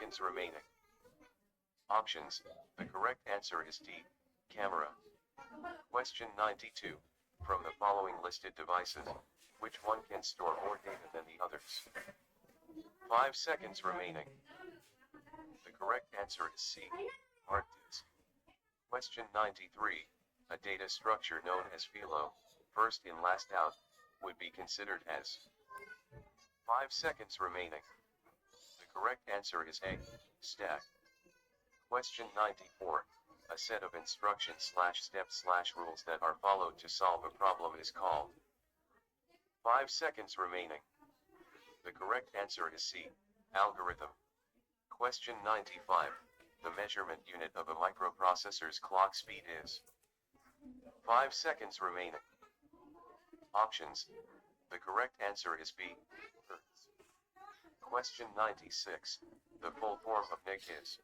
seconds remaining. Options. The correct answer is D. Camera. Question 92. From the following listed devices, which one can store more data than the others? 5 seconds remaining. The correct answer is C. Hard disk. Question 93. A data structure known as FILO, first in last out, would be considered as. 5 seconds remaining. The correct answer is A. Stack. Question 94. A set of instructions/steps/rules that are followed to solve a problem is called. 5 seconds remaining. The correct answer is C. Algorithm. Question 95. The measurement unit of a microprocessor's clock speed is. 5 seconds remaining. Options. The correct answer is B. Hertz. Question 96. The full form of NIC is.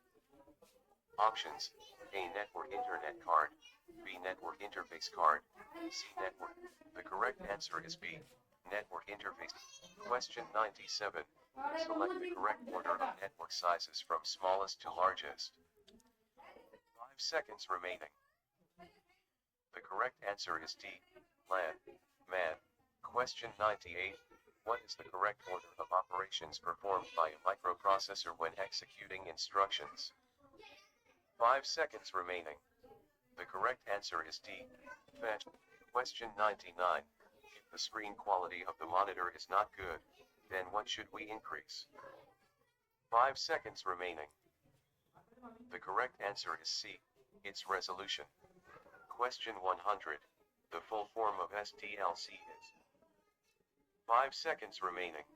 Options. A network internet card, B network interface card, C network. The correct answer is B. Network interface. Question 97. Select the correct order of network sizes from smallest to largest. 5 seconds remaining. The correct answer is D. LAN. MAN. Question 98. What is the correct order of operations performed by a microprocessor when executing instructions? 5 seconds remaining. The correct answer is D. Fetch. Question 99. If the screen quality of the monitor is not good, then what should we increase? 5 seconds remaining. The correct answer is C. Its resolution. Question 100. The full form of SDLC is. 5 seconds remaining.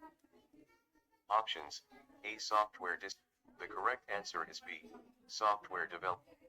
Options. A software disk. The correct answer is B. Software development.